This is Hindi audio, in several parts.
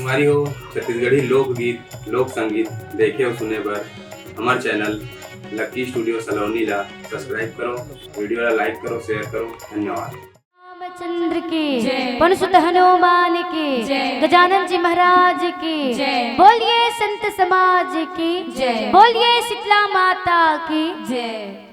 तुम्हारी हो छत्तीसगढ़ी लोकगीत लोक संगीत देखे और सुने बर हमारे चैनल लकी स्टूडियो सलोनी ला सब्सक्राइब करो, वीडियो ला लाइक करो, शेयर करो। धन्यवाद। रामचंद्र की, पनसुत हनुमान की, गजानन जी महाराज की, बोलिए संत समाज की, बोलिए शीतला माता की जय।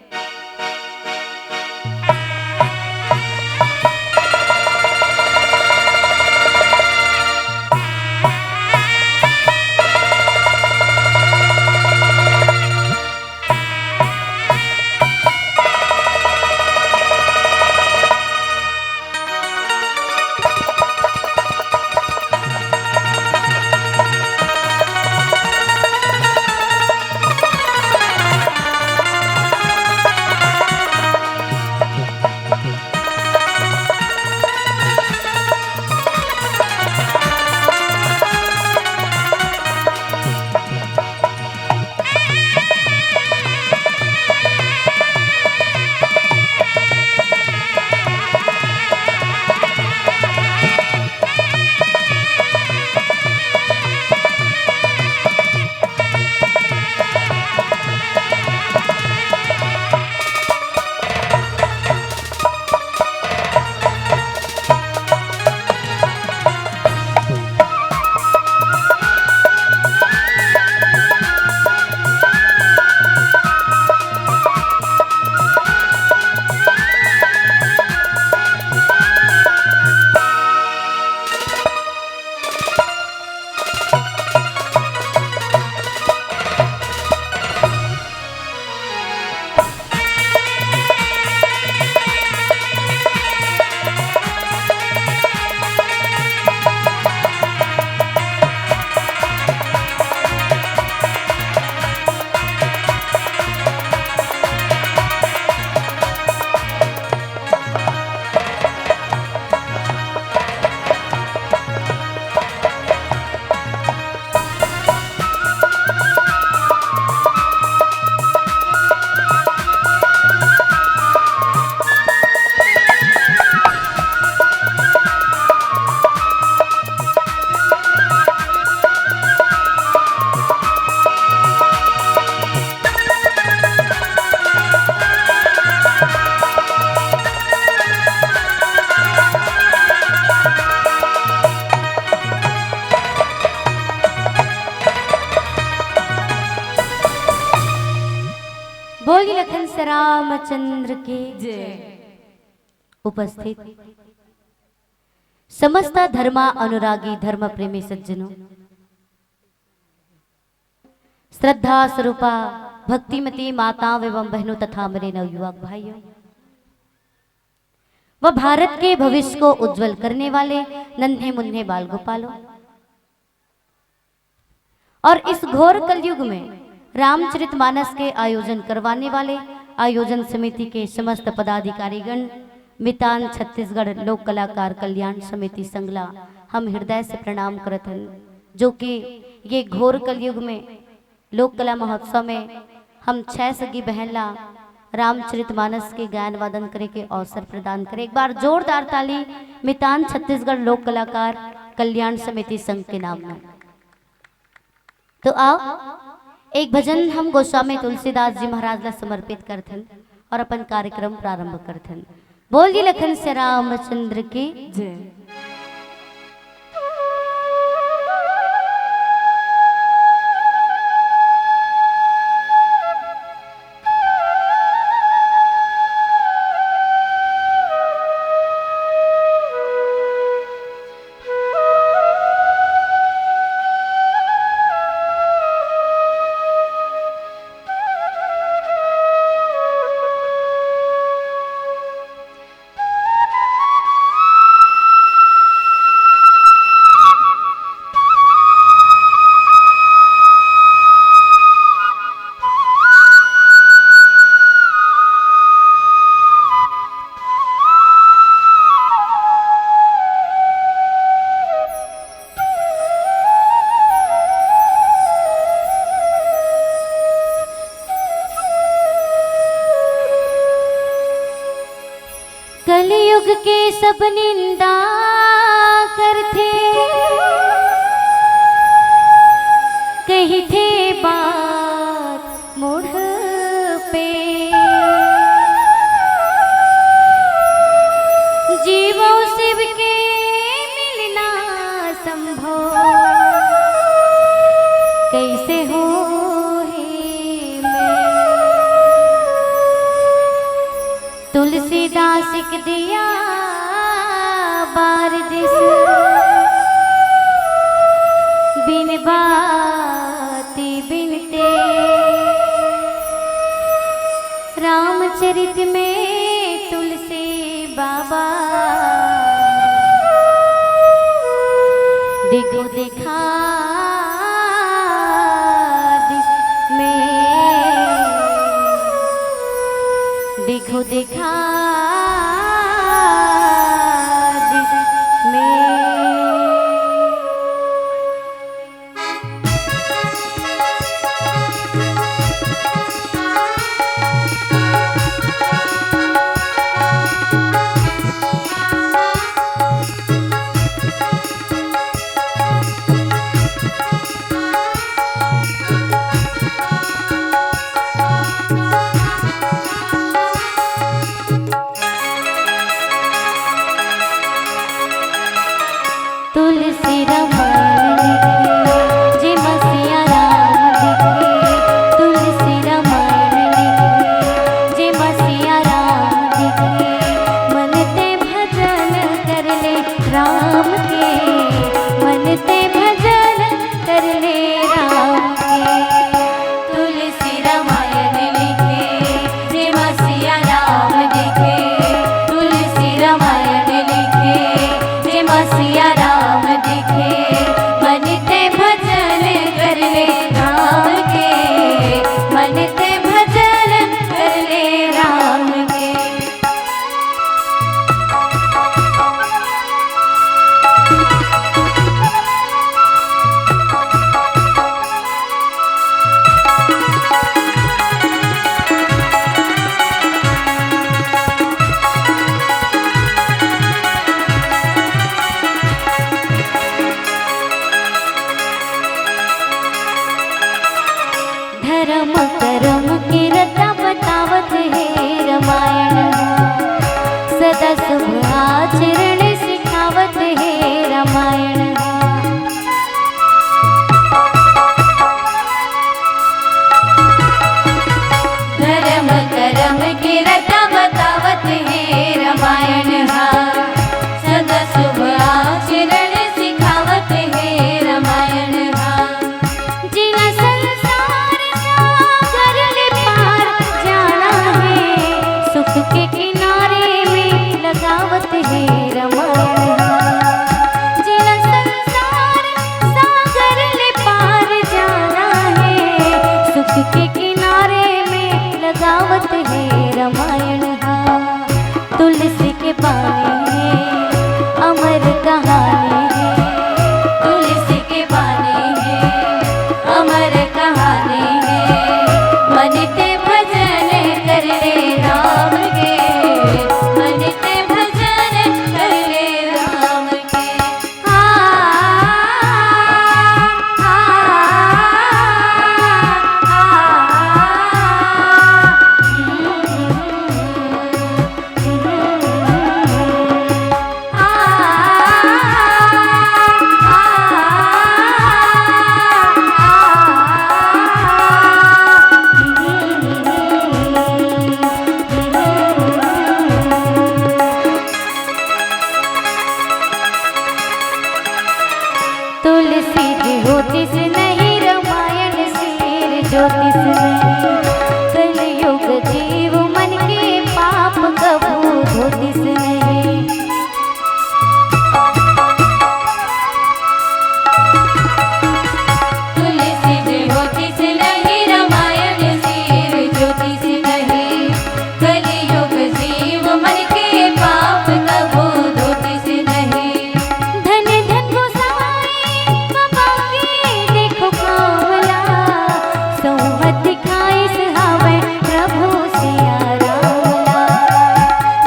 बोली लखन से रामचंद्र की जय। उपस्थित समस्त धर्मा अनुरागी धर्म प्रेमी सज्जनों, श्रद्धा स्वरूपा भक्तिमती माताओं एवं बहनों तथा मेरे नवयुवक भाइयों, वह भारत के भविष्य को उज्जवल करने वाले नन्हे मुन्ने बाल गोपालों और इस घोर कलयुग में रामचरितमानस के आयोजन करवाने वाले आयोजन समिति के समस्त पदाधिकारीगण, मितान छत्तीसगढ़ लोक कलाकार कल्याण समिति संगला हम हृदय से प्रणाम करत हन, जो कि ये घोर कलयुग में लोक कला महोत्सव में हम 6 सगी बहनला रामचरितमानस के गायन वादन करे के अवसर प्रदान करे। एक बार जोरदार ताली मितान छत्तीसगढ़ लोक कलाकार कल्याण समिति संघ के नाम में। तो आओ एक भजन हम गोस्वामी तुलसीदास जी महाराज ला समर्पित करथन और अपन कार्यक्रम प्रारंभ करथन। बोलिए लखन से रामचंद्र की जय। कलयुग के सब निंदा करते, सिक दिया बार दिस बिन बाती बिनते रामचरित में तुलसी बाबा देखो देखा दिस में देखो देखा दिस में तुलसी रामायण लिखे जे मसिया राम दिखे तुलसी रामायण लिखे जे मसिया राम दिखे मन ते भजन कर ले राम के मन ते भजन कर ले राम के तुलसी रामायण लिखे जे मसिया राम दिखे तुलसी रामायण लिखे जे मसिया राम दिखे मन ते भजन कर ले राम के मन ते भजन कर ले राम के धर्म कर्म के रता बतावत है रामायण सदा शुभ आचरण सिखावत है रामायण धर्म कर्म के रता बतावत है रामायण सदा शुभ आचरण सिखावत है रामायण जिला संसार सागर ले पार जाना है सुख के किनारे में लगावत है रामायण जिला संसार सागर ले पार जाना है सुख के किनारे में लगावत है रामायण तुलसी के पानी है अमर कहानी है तुलसी के पानी है अमर कहानी है मन ते भजन कर ले राम के मन ते भजन कर ले राम के तुलसी ज्योतिष नहीं रामायण सिर ज्योतिष नहीं कलयुग जीव मन के पाप कबू धोतिस नहीं तुलसी ज्योतिष नहीं रामायण सिर ज्योतिष नहीं कलयुग जीव मन के पाप कबू धोतिस नहीं धन धन गोसाई बाबा के देखो कामला सौमत दिखाई सुहावे प्रभु सिया रामला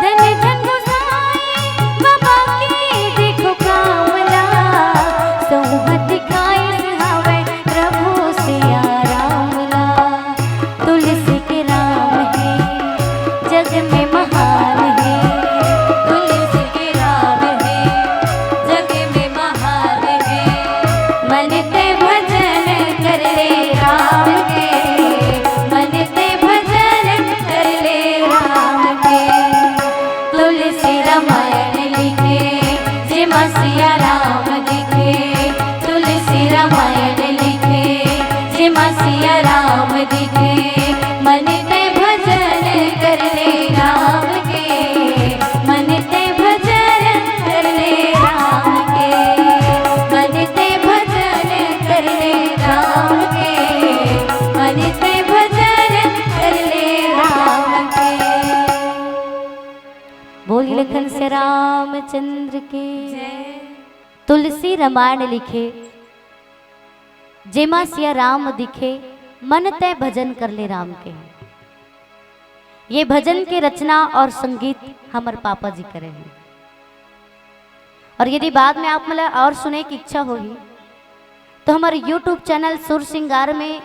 धन धन गोसाई बाबा के देखो कामला सौमत दिखाई सुहावे प्रभु सिया रामला तुलसी के राम है जग में महान है तुलसी के राम है जग में महान है मन ते भजन कर ले राम के मन ते भजन कर ले राम के बोली लखन से रामचंद्र के। तुलसी रामायण लिखे, जेमा सिया राम दिखे, मन तय भजन कर ले राम के। ये भजन के रचना और संगीत हमारे पापा जी करे हैं। और यदि बाद में आप मतलब और सुने की इच्छा होगी तो हमारे YouTube चैनल सुर सिंगार में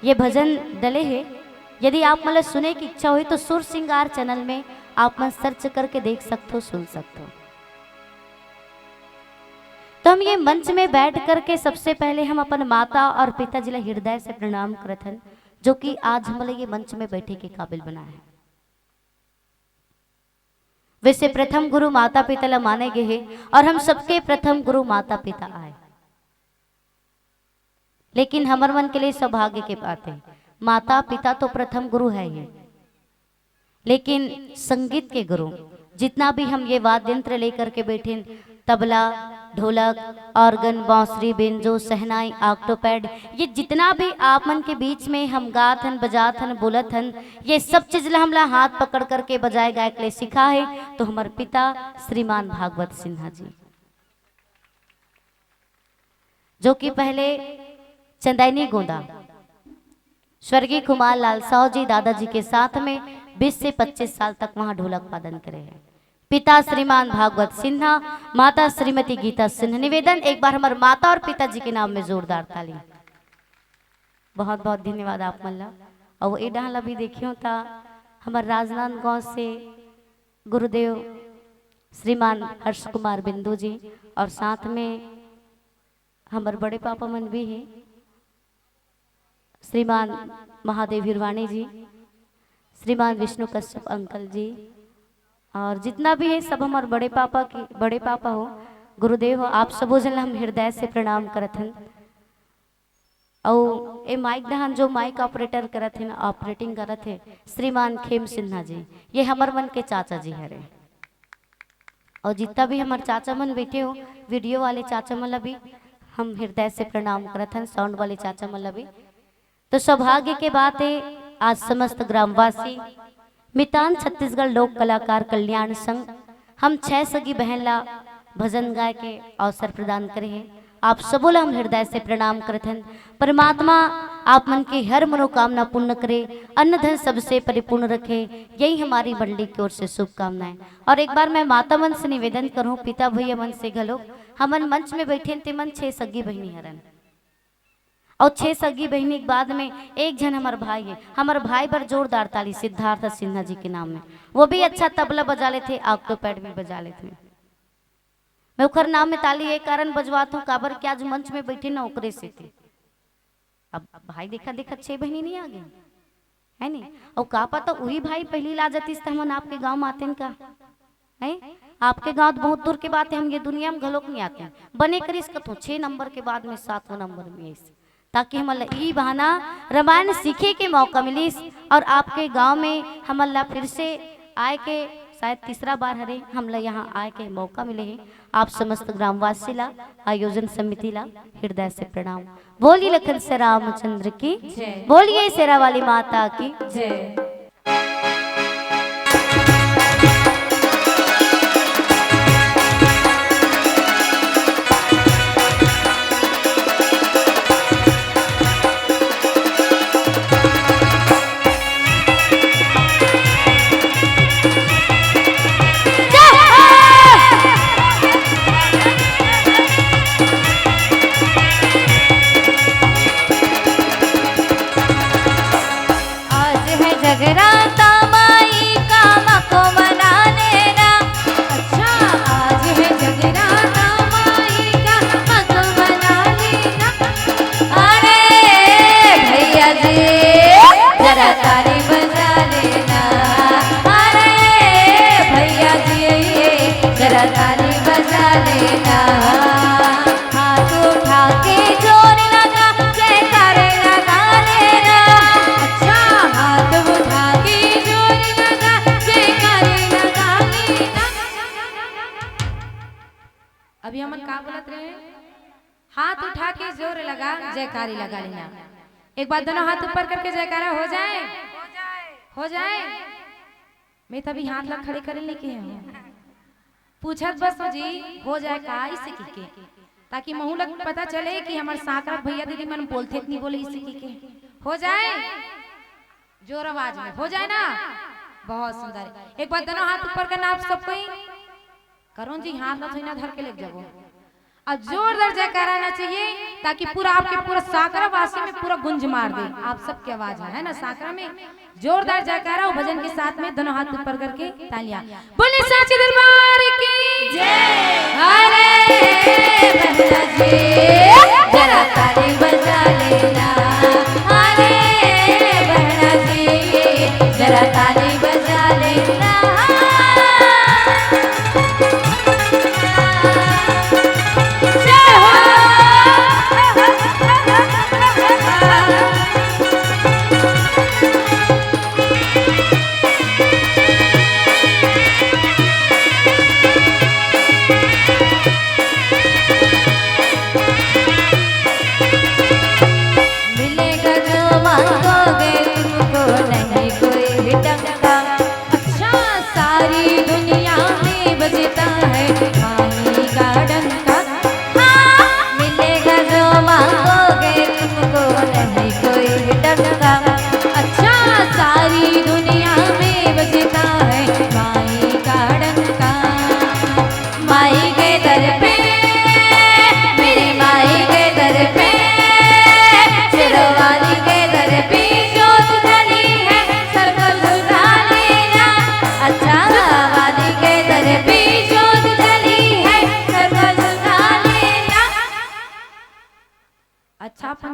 ये भजन डले हैं। यदि आप मतलब सुने की इच्छा हुई तो सुर सिंगार चैनल में आप मन सर्च करके देख सकते हो, सुन सकते हो। तो हम ये मंच में बैठ करके सबसे पहले हम अपन माता और पिताजी ला हृदय से प्रणाम करत हन, जो कि आज हम ये मंच में बैठे के काबिल बना है। वैसे प्रथम गुरु माता पिता ला माने गए हैं और हम सबके प्रथम गुरु माता पिता आए, लेकिन हमार मन के लिए सौभाग्य के बात है, माता पिता तो प्रथम गुरु है ही, लेकिन संगीत के गुरु जितना भी हम ये वाद्य यंत्र लेकर के बैठे, तबला, ढोलक, ऑर्गन, बांसुरी, बेंजो, सहनाई, ऑक्टोपैड, ये जितना भी आप मन के बीच में हम गात हन, बजात हन, बोलत हन, ये सब चीज ला हमला हाथ पकड़ करके बजाए गाय के लिए सिखा है तो हमारे पिता श्रीमान भागवत सिन्हा जी, जो कि पहले चंदैनी गोंदा स्वर्गीय कुमार लाल साव जी दादाजी के साथ में 20 से 25 साल तक वहां ढोलक वादन करे हैं। पिता श्रीमान भागवत सिन्हा, माता श्रीमती गीता सिन्हा। निवेदन एक बार हमारे माता और पिताजी के नाम में जोरदार ताली। बहुत बहुत धन्यवाद आप मल्ला। और ए डाला भी देखियो था हमारे राजनांदगांव से गुरुदेव श्रीमान हर्ष कुमार बिंदु जी, और साथ में हमारे बड़े पापा मन भी हैं, श्रीमान महादेव हिरवाणी जी, श्रीमान विष्णु कश्यप अंकल जी, और जितना भी है सब हमारे बड़े पापा हो, गुरुदेव हो, आप सबो जन हम हृदय से प्रणाम करत हन। और ए माइक दहन जो माइक ऑपरेटर करत है, ऑपरेटिंग करत है श्रीमान खेम सिन्हा जी, ये हमार मन के चाचा जी हरे। और जितना भी हमारे चाचा मन बैठे हो, वीडियो वाले चाचा मन भी हम हृदय से प्रणाम करत हन, साउंड वाले चाचा मन भी। तो सौभाग्य के बात है आज समस्त ग्रामवासी मितान छत्तीसगढ़ लोक कलाकार कल्याण संघ हम 6 सगी बहन ला भजन गाय के अवसर प्रदान करे हैं। आप सबों ला हम हृदय से प्रणाम करते हैं। परमात्मा आप मन की हर मनोकामना पूर्ण करे, अन्न धन सबसे परिपूर्ण रखे, यही हमारी मंडली की ओर से शुभकामनाएं। और एक बार मैं माता मन से निवेदन करूं, पिता भैया मन से घलो हमन मंच में बैठे ते मन 6 सगी बहनी हरन, और 6 सगी बहनी के बाद में एक जन हमार भाई है, हमारे भाई पर जोरदार ताली सिद्धार्थ सिन्हा जी के नाम में। वो भी अच्छा तबला बजा लेते, ऑक्टोपैड भी बजा लेते। मैं उखर नाम में ताली एक कारण बजवाता हूँ, काबर के आज मंच में बैठे ना ओकरे से थे। अब भाई देखा देखा 6 बहनी नहीं आ गई है नहीं, और का पता वही भाई पहली ला जाती हम आपके गाँव में आते का है। आपके गांव बहुत दूर के बात है, हम ये दुनिया में घलोक नहीं आते हैं। बने करीस कतो 6 नंबर के बाद में 7वां नंबर में ऐसे, ताकि हम ई बहाना रामायण सीखे के मौका मिलिस, और आपके गांव में हम फिर से आए के शायद तीसरा बार हरे हम यहाँ आए के मौका मिले हैं। आप समस्त ग्रामवासी ला, आयोजन समिति ला हृदय से प्रणाम। बोलिए लखन से रामचंद्र की, बोलिए शेरा वाली माता की जय। जगराता माई का मको मना लेना। अच्छा आज है जगराता माई का मको मना लेना। अरे भैया जी जरा ताली बजा लेना। अरे भैया जी जरा ताली बजा लेना। हाथ उठा के जोर लगा जयकारे लगा लेना। अच्छा हाथ उठा के जोर लगा जयकारे लगा लेना। अभी हम का बोलत रहे, हाथ उठा के जोर लगा जयकारी लगा लेना। एक बार दोनों हाथ ऊपर करके जयकारा हो जाए, हो जाए। मैं तभी हाथ ला खड़े करे लेके हूँ पूछत बस जी हो जाए का इसी के ताकि महू लग पता चले कि हमारे साकरा भैया दीदी मन बोलते नहीं बोले इसी के हो जाए जोर आवाज में हो जाए ना। बहुत सुंदर एक बार दोनों हाथ ऊपर करना आप सब कोई करो जी हाथ ना थोड़ी ना धर के लग जाओ और जोरदार जयकारा आना चाहिए ताकि पूरा आपके पूरा साकरा वासी में पूरा गुंज मार दे। आप सबकी आवाज है ना साकरा में जोरदार जयकारा और भजन के साथ में दोनों हाथ ऊपर करके तालियां बोले साचे दरबार की जय। अरे बहना जी जरा ताली बजा लेना अरे बहना जी जरा ताली बजा लेना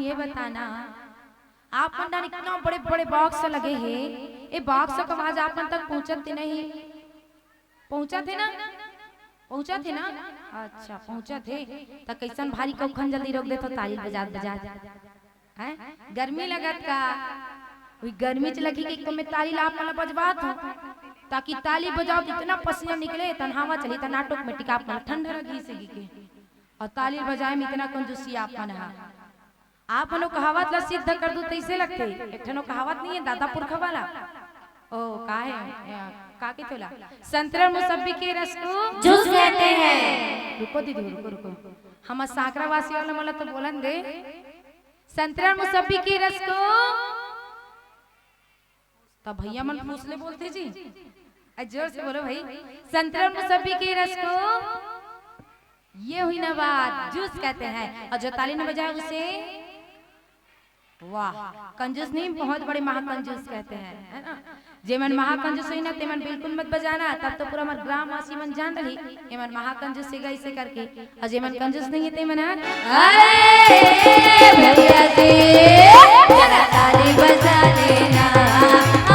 ये बताना आप मंडल इतना बड़े बड़े बॉक्स लगे हैं ये बॉक्स का आवाज आप तक पहुंचते नहीं पहुंचा थे ना अच्छा पहुंचा थे तो कैसन भारी कौखन जल्दी रोक दे तो ताली बजा बजा हैं गर्मी लगत का वही गर्मी च लगी कि तो मैं ताली आप वाला बजवात हो ताकि ताली बजाओ इतना पसीना निकले तन हवा चली त नाटक में टिका आप ठंड लगी से के और ताली बजाए में इतना कंजूसी आप मन आप हनो कहावत ला सिद्ध कर दू तैसे लगते एक ठनो कहावत नहीं है दादा पुरखा वाला ओ का है का के तोला संतरा मुसब्बी के रस को जूस कहते हैं। रुको दीदी रुको हम साकरा वासी वाला मला तो बोलन दे संतरा मुसब्बी के रस को तब भैया मन पूछले बोलते जी जोर से बोलो भाई संतरा मुसब्बी के रस को ये हुई ना बात जूस कहते हैं और जो ताली न बजाए उसे वाह कंजूस नहीं बहुत बड़े महाकंजूस कहते हैं है ना जेमन महाकंजूस हुई ना तेमन बिल्कुल मत बजाना तब तो पूरा हमारे ग्राम वासी मन जान रही एमन महाकंजूस से गई से करके और जेमन कंजूस नहीं है तेमन अरे भैया जी जरा ताली बजा लेना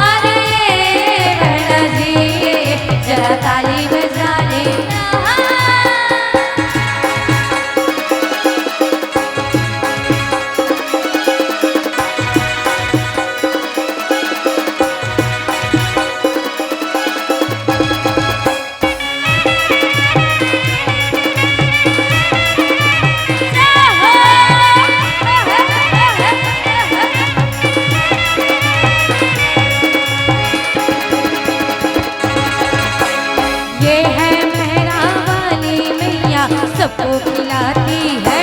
अरे भैया जी जरा ताली बजा लेना सबको खिलाती है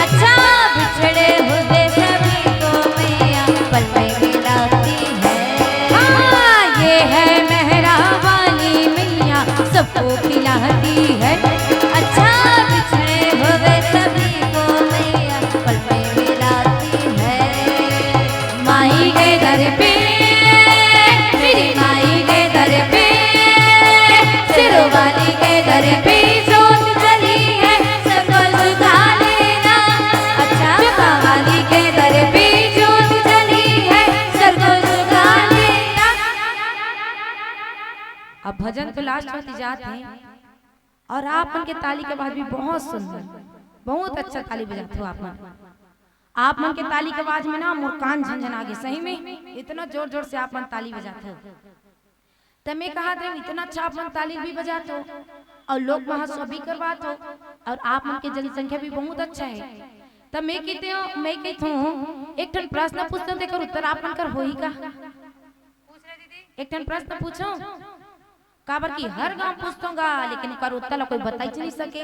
अच्छा बिछड़े हुए सभी को मैया पल में मिलाती है हाँ ये है मेहरा वाली मैया सबको खिलाती है अच्छा बिछड़े हुए सभी को मैया पल में मिलाती है माई के दर पे मेरी माई के दर पे सिरों वाली के दर पे अब भजन तो लास्ट होती जाते हैं और आप मन के ताली के बाद भी बहुत सुंदर बहुत अच्छा ताली बजाते हो आप मन के ताली के आवाज में ना मोर कान झंझन आगे सही में इतना जोर जोर से आप मन ताली बजाते हो तब मैं कहा था इतना अच्छा आप मन ताली भी बजाते हो और लोग महोत्सव भी करवाते हो और आप मन की जनसंख्या भी बहुत अच्छा है तब मैं कहती हूँ एक ठन प्रश्न पूछते देकर उत्तर आप मन कर हो ही का एक ठन प्रश्न पूछो काबर की हर गांव पूछतोगा लेकिन कर उत्तर कोई बता ही नहीं सके।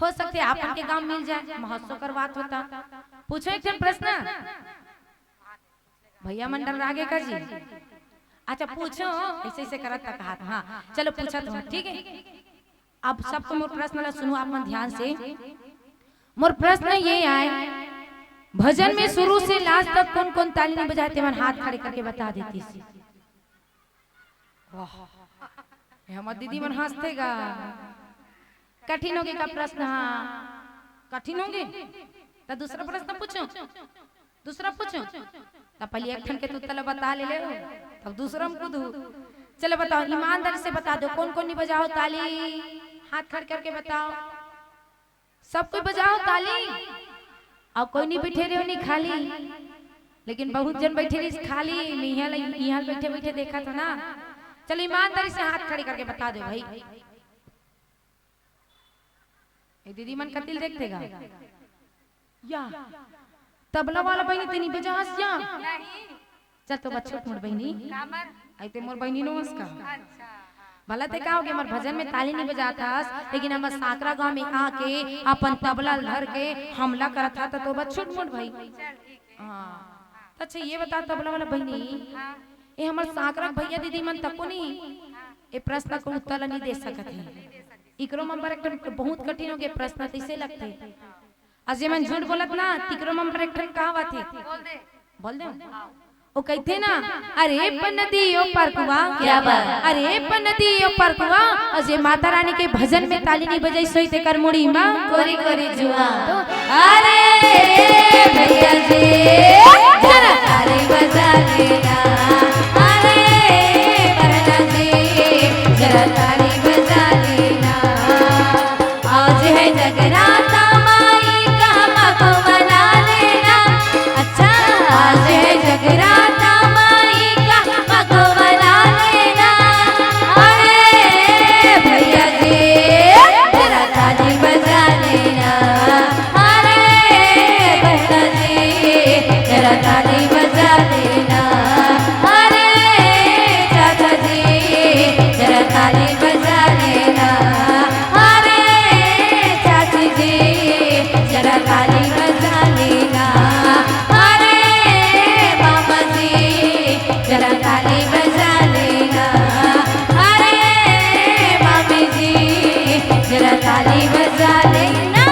हो सकते आप उनके गांव मिल जाए महोत्सव करवात होता। पूछो एक जन प्रश्न भैया मंडल आगे का जी। अच्छा पूछो ऐसे ऐसे करत तक हाथ। हाँ चलो पूछा तुम ठीक है। अब सबको मोर प्रश्न सुनो आप मन ध्यान से। मोर प्रश्न ये आए भजन में शुरू से लास्ट तक कौन कौन ताली नहीं बजाते मन हाथ खड़े करके बता देती सी। हमार दीदी मन हंसतेगा। कठिन होगे का प्रश्न। हाँ कठिन होंगे तो दूसरा प्रश्न पूछो। दूसरा पूछो तब पहले एक ठन के तू तला बता ले तब दूसरा में कूदू। चलो बताओ ईमानदारी से बता दो कौन कौन नहीं बजाओ ताली। हाथ खड़ करके बताओ। सब कोई बजाओ ताली। अब कोई नहीं बैठे रहे नहीं खाली लेकिन बहुत जन बैठे रहे खाली। यहाँ बैठे बैठे देखा था ना। चलो ईमानदारी से हाथ खड़े करके बता दो भाई। ये दीदी मन कतिल देखतेगा या तबला वाला बहनी तेनी बजास या चल तो बच्चों मोर बहनी आइते मोर बहनी नो उसका भला ते का हो गया मोर भजन में ताली नहीं बजाता लेकिन हम साकरा गांव में आके अपन तबला धर के हमला करत था तो बच्चों मोर भाई। हां अच्छा ये बता तबला वाला बहनी ये हमार साकरा भैया दीदी मन तको नहीं ये प्रश्न को उत्तर नहीं दे सकत है। इकरो नंबर एक बहुत कठिन हो गए प्रश्न ऐसे लगते। अजय मन झूठ बोलत ना तिकरो नंबर एक कहां बात है बोल दे। ओ कहते ना अरे पनदियो परकुआ क्या बात। अरे पनदियो परकुआ अजय माता रानी के भजन में ताली नहीं बजाई सोई ते कर मुड़ी मां कोरी कोरी जुआ। अरे भैया जी जरा ताली बजा देना। अरे भैया जी जरा ताली बजा देना। आज है जगराता माई का मको मना लेना। अच्छा आज है जगराता माई का मको मना लेना। अरे भैया जी जरा ताली बजा लेना। अरे भैया जी जरा ताली बजा लेना। अरे चाचा जी जरा ताली बजा लेना। अरे चाची जी जरा ताली बजा लेना। अरे बाबा जी जरा ताली बजा लेना। अरे मामी जी जरा ताली बजा लेना।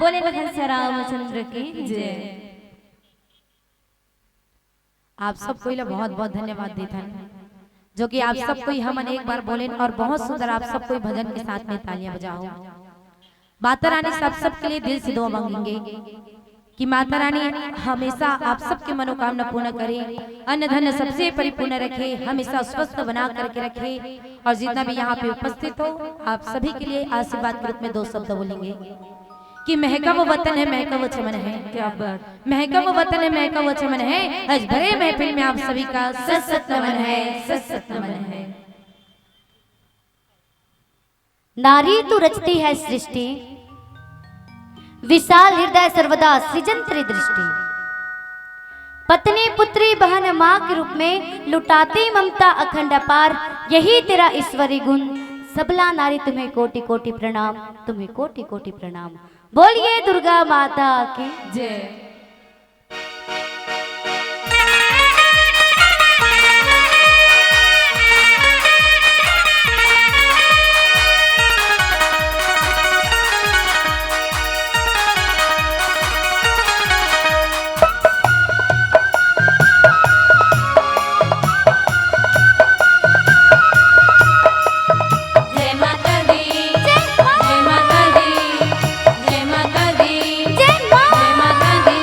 बोले भगवान रामचंद्र की जय। आप सबको इला बहुत बहुत धन्यवाद देता है जो कि आप सबको हमन एक बार बोले और बहुत सुंदर आप सबको भजन के साथ में तालियां बजाओ। माता रानी सब के लिए दिल से दुआ मांगेंगे कि माता रानी हमेशा आप सबकी मनोकामना पूर्ण करे। अन्न धन सबसे परिपूर्ण रखे हमेशा स्वस्थ बना करके रखे। और जितना भी यहाँ पे उपस्थित हो आप सभी के लिए आशीर्वाद के रूप में दो शब्द बोलेंगे कि महका वो वतन है महका वो चमन है। क्या बात। महका वो वतन है महका वो चमन है। आज भरे महफिल में आप सभी का सत सत नमन है सत सत नमन है। नारी तू रचती है सृष्टि विशाल हृदय सर्वदा सृजन तेरी दृष्टि। पत्नी पुत्री बहन माँ के रूप में लुटाती ममता अखंड अपार। यही तेरा ईश्वरी गुण सबला नारी तुम्हें कोटि कोटि प्रणाम। तुम्हें कोटि कोटि प्रणाम। बोलिए दुर्गा माता की जय। जय माता दी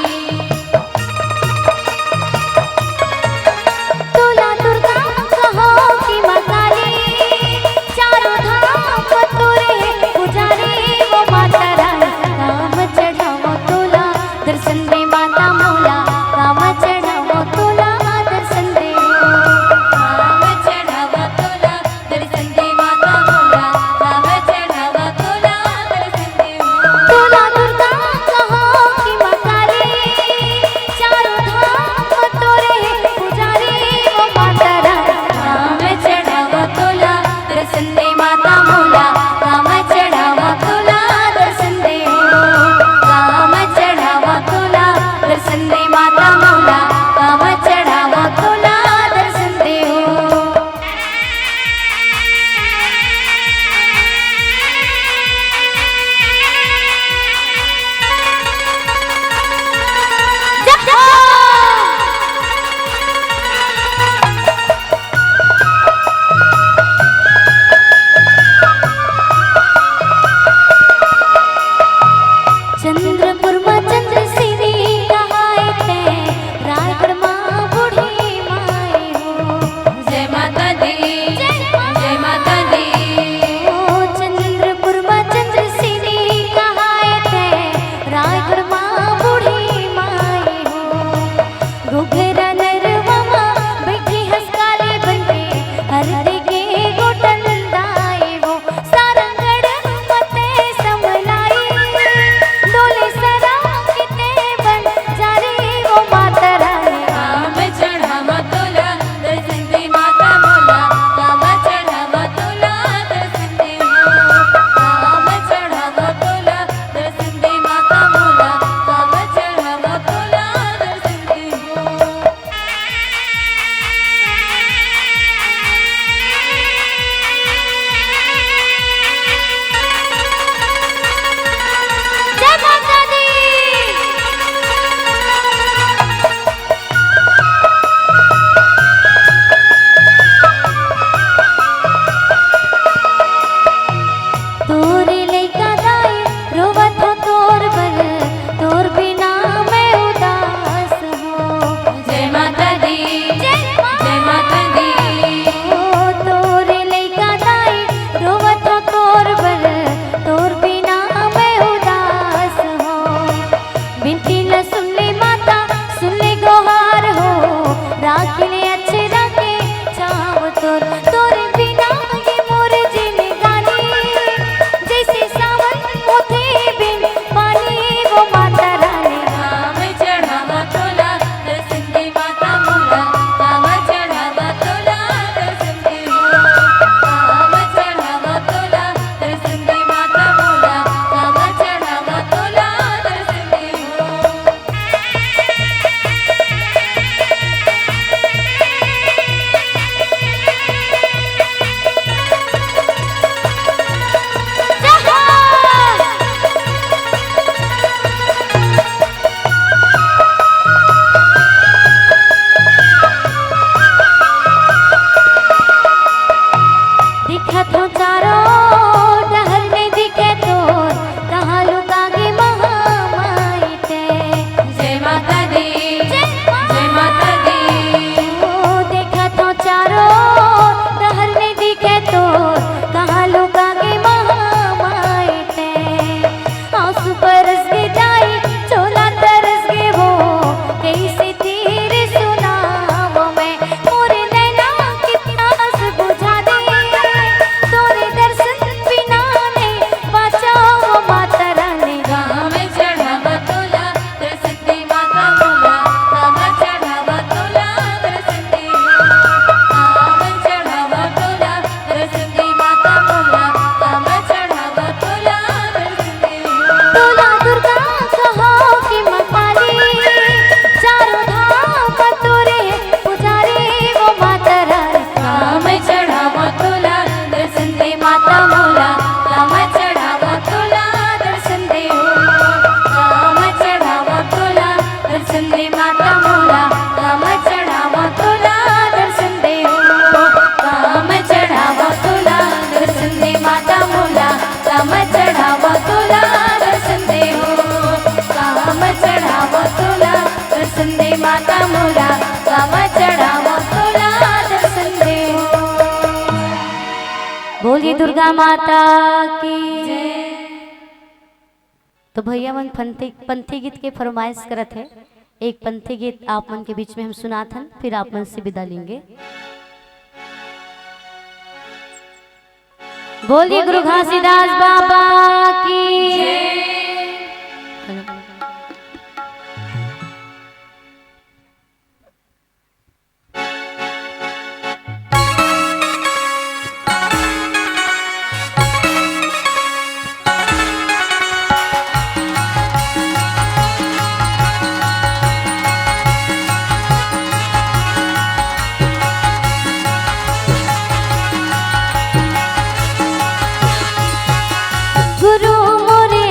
बोलिए दुर्गा माता की। तो भैया मन पंथी गीत के फरमाइश करत है। एक पंथी गीत आप मन के बीच में हम सुनाथन, फिर आप मन से विदा लेंगे। बोलिए गुरु घासीदास बाबा की। गुरु मोरे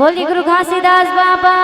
बोली गुरु घासीदास बाबा